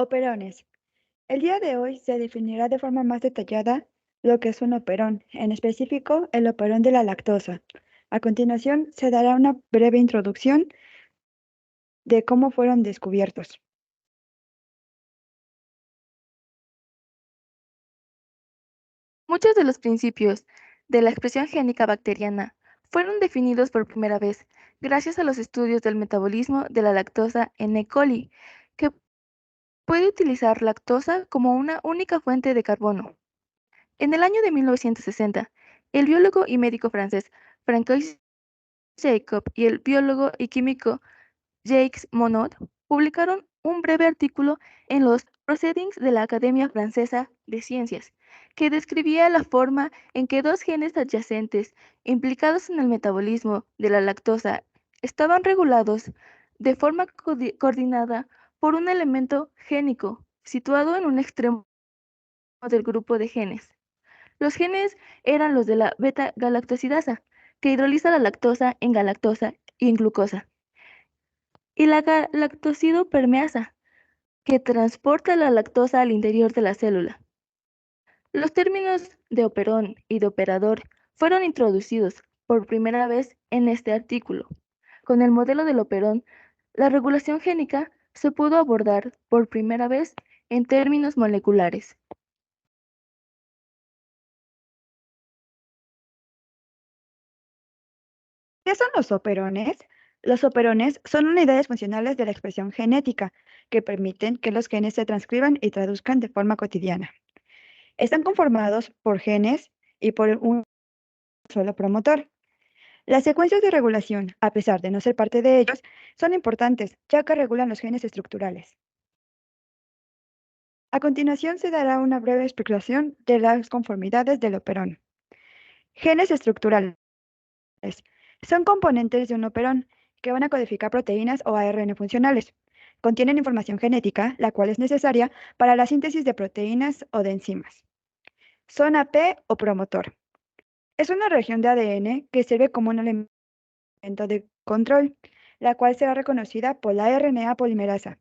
Operones. El día de hoy se definirá de forma más detallada lo que es un operón, en específico el operón de la lactosa. A continuación se dará una breve introducción de cómo fueron descubiertos. Muchos de los principios de la expresión génica bacteriana fueron definidos por primera vez gracias a los estudios del metabolismo de la lactosa en E. coli, que puede utilizar lactosa como una única fuente de carbono. En el año de 1960, el biólogo y médico francés Francois Jacob y el biólogo y químico Jacques Monod publicaron un breve artículo en los Proceedings de la Academia Francesa de Ciencias, que describía la forma en que dos genes adyacentes implicados en el metabolismo de la lactosa estaban regulados de forma coordinada por un elemento génico situado en un extremo del grupo de genes. Los genes eran los de la beta-galactosidasa, que hidroliza la lactosa en galactosa y en glucosa, y la galactosidopermeasa, que transporta la lactosa al interior de la célula. Los términos de operón y de operador fueron introducidos por primera vez en este artículo. Con el modelo del operón, la regulación génica se pudo abordar por primera vez en términos moleculares. ¿Qué son los operones? Los operones son unidades funcionales de la expresión genética que permiten que los genes se transcriban y traduzcan de forma cotidiana. Están conformados por genes y por un solo promotor. Las secuencias de regulación, a pesar de no ser parte de ellos, son importantes, ya que regulan los genes estructurales. A continuación se dará una breve explicación de las conformidades del operón. Genes estructurales. Son componentes de un operón que van a codificar proteínas o ARN funcionales. Contienen información genética, la cual es necesaria para la síntesis de proteínas o de enzimas. Zona P o promotor. Es una región de ADN que sirve como un elemento de control, la cual será reconocida por la RNA polimerasa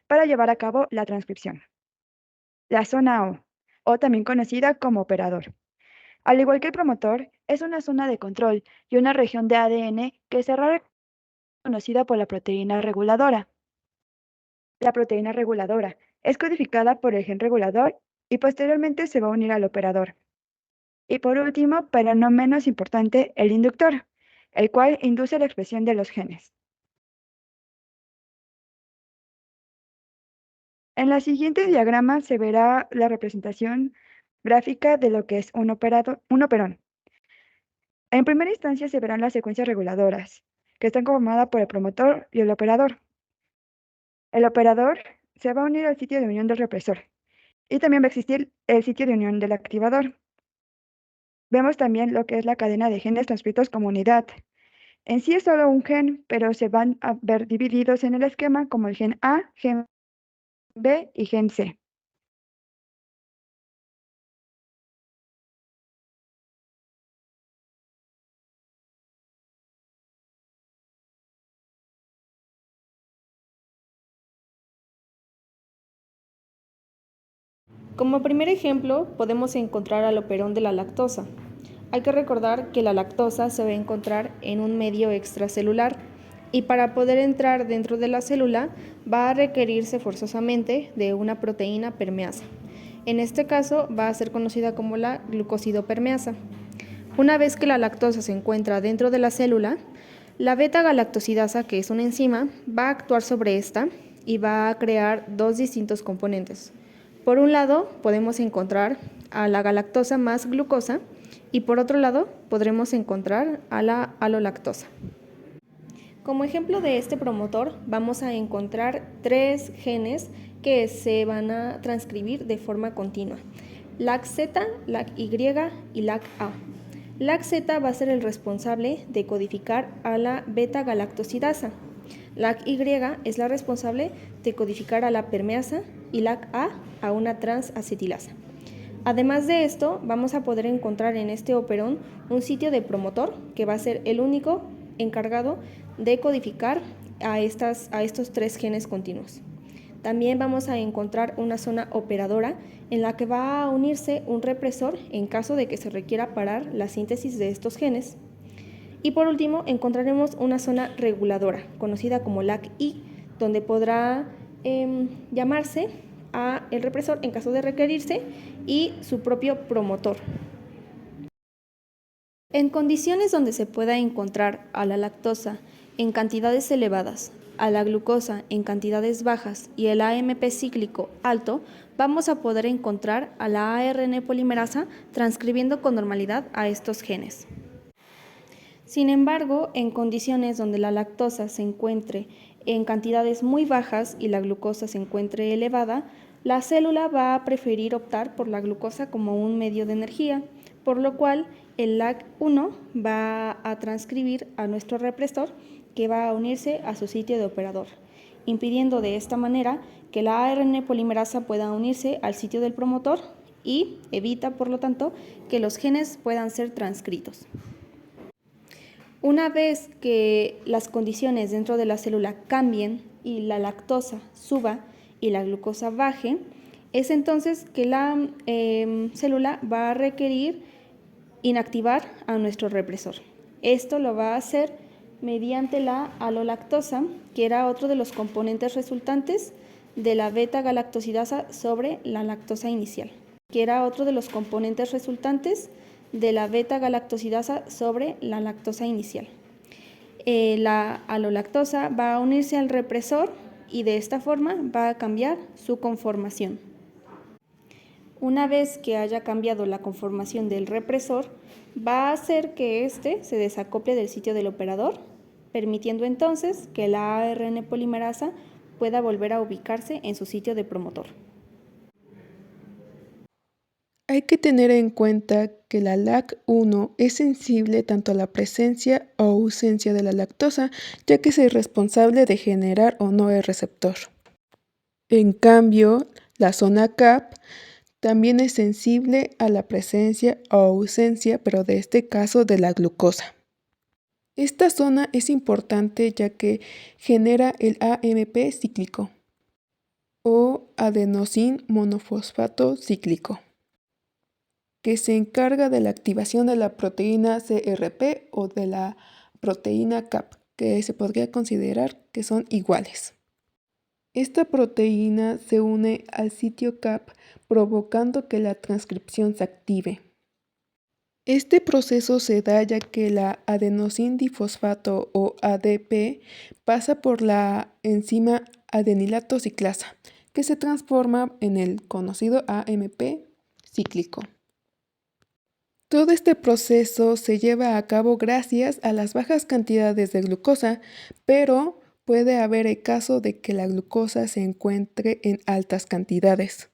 para llevar a cabo la transcripción. La zona o también conocida como operador. Al igual que el promotor, es una zona de control y una región de ADN que será reconocida por la proteína reguladora. La proteína reguladora es codificada por el gen regulador y posteriormente se va a unir al operador. Y por último, pero no menos importante, el inductor, el cual induce la expresión de los genes. En la siguiente diagrama se verá la representación gráfica de lo que es un operón. En primera instancia se verán las secuencias reguladoras, que están conformadas por el promotor y el operador. El operador se va a unir al sitio de unión del represor y también va a existir el sitio de unión del activador. Vemos también lo que es la cadena de genes transcritos como unidad. En sí es solo un gen, pero se van a ver divididos en el esquema como el gen A, gen B y gen C. Como primer ejemplo, podemos encontrar al operón de la lactosa. Hay que recordar que la lactosa se va a encontrar en un medio extracelular y para poder entrar dentro de la célula va a requerirse forzosamente de una proteína permeasa. En este caso va a ser conocida como la glucosidopermeasa. Una vez que la lactosa se encuentra dentro de la célula, la beta-galactosidasa, que es una enzima, va a actuar sobre esta y va a crear dos distintos componentes. Por un lado, podemos encontrar a la galactosa más glucosa y por otro lado, podremos encontrar a la alolactosa. Como ejemplo de este promotor, vamos a encontrar tres genes que se van a transcribir de forma continua: LAC-Z, LAC-Y y LAC-A. LAC-Z va a ser el responsable de codificar a la beta-galactosidasa. LAC-Y es la responsable de codificar a la permeasa y LAC-A a una transacetilasa. Además de esto, vamos a poder encontrar en este operón un sitio de promotor que va a ser el único encargado de codificar a estos tres genes continuos. También vamos a encontrar una zona operadora en la que va a unirse un represor en caso de que se requiera parar la síntesis de estos genes. Y por último, encontraremos una zona reguladora, conocida como LAC-I, donde podrá llamarse a el represor en caso de requerirse y su propio promotor. En condiciones donde se pueda encontrar a la lactosa en cantidades elevadas, a la glucosa en cantidades bajas y el AMP cíclico alto, vamos a poder encontrar a la ARN polimerasa transcribiendo con normalidad a estos genes. Sin embargo, en condiciones donde la lactosa se encuentre en cantidades muy bajas y la glucosa se encuentre elevada, la célula va a preferir optar por la glucosa como un medio de energía, por lo cual el LAC1 va a transcribir a nuestro represor que va a unirse a su sitio de operador, impidiendo de esta manera que la ARN polimerasa pueda unirse al sitio del promotor y evita, por lo tanto, que los genes puedan ser transcritos. Una vez que las condiciones dentro de la célula cambien y la lactosa suba y la glucosa baje, es entonces que la célula va a requerir inactivar a nuestro represor. Esto lo va a hacer mediante la alolactosa, que era otro de los componentes resultantes de la beta-galactosidasa sobre la lactosa inicial, La alolactosa va a unirse al represor y de esta forma va a cambiar su conformación. Una vez que haya cambiado la conformación del represor, va a hacer que éste se desacople del sitio del operador, permitiendo entonces que la ARN polimerasa pueda volver a ubicarse en su sitio de promotor. Hay que tener en cuenta que la LAC1 es sensible tanto a la presencia o ausencia de la lactosa, ya que es responsable de generar o no el receptor. En cambio, la zona CAP también es sensible a la presencia o ausencia, pero de este caso de la glucosa. Esta zona es importante ya que genera el AMP cíclico o adenosín monofosfato cíclico, que se encarga de la activación de la proteína CRP o de la proteína CAP, que se podría considerar que son iguales. Esta proteína se une al sitio CAP provocando que la transcripción se active. Este proceso se da ya que la adenosín difosfato o ADP pasa por la enzima adenilato ciclasa, que se transforma en el conocido AMP cíclico. Todo este proceso se lleva a cabo gracias a las bajas cantidades de glucosa, pero puede haber el caso de que la glucosa se encuentre en altas cantidades,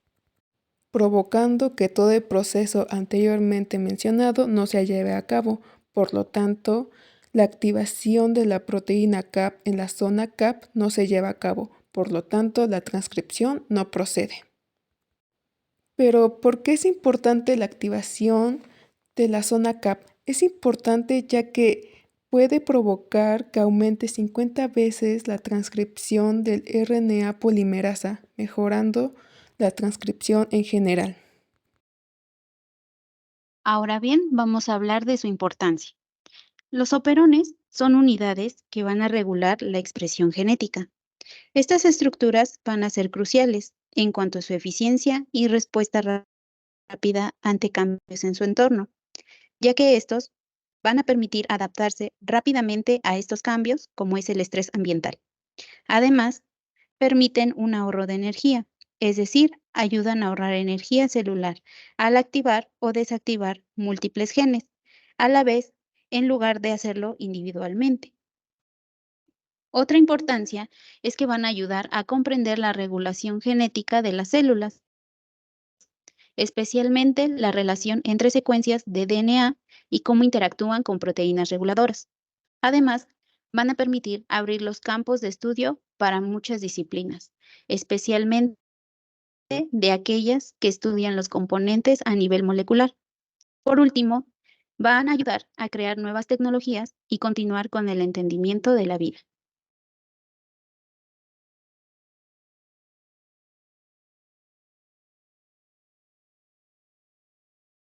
provocando que todo el proceso anteriormente mencionado no se lleve a cabo. Por lo tanto, la activación de la proteína CAP en la zona CAP no se lleva a cabo. Por lo tanto, la transcripción no procede. Pero, ¿por qué es importante la activación de la zona CAP? Es importante ya que puede provocar que aumente 50 veces la transcripción del RNA polimerasa, mejorando la transcripción en general. Ahora bien, vamos a hablar de su importancia. Los operones son unidades que van a regular la expresión genética. Estas estructuras van a ser cruciales en cuanto a su eficiencia y respuesta rápida ante cambios en su entorno, ya que estos van a permitir adaptarse rápidamente a estos cambios, como es el estrés ambiental. Además, permiten un ahorro de energía, es decir, ayudan a ahorrar energía celular al activar o desactivar múltiples genes, a la vez, en lugar de hacerlo individualmente. Otra importancia es que van a ayudar a comprender la regulación genética de las células, especialmente la relación entre secuencias de DNA y cómo interactúan con proteínas reguladoras. Además, van a permitir abrir los campos de estudio para muchas disciplinas, especialmente de aquellas que estudian los componentes a nivel molecular. Por último, van a ayudar a crear nuevas tecnologías y continuar con el entendimiento de la vida.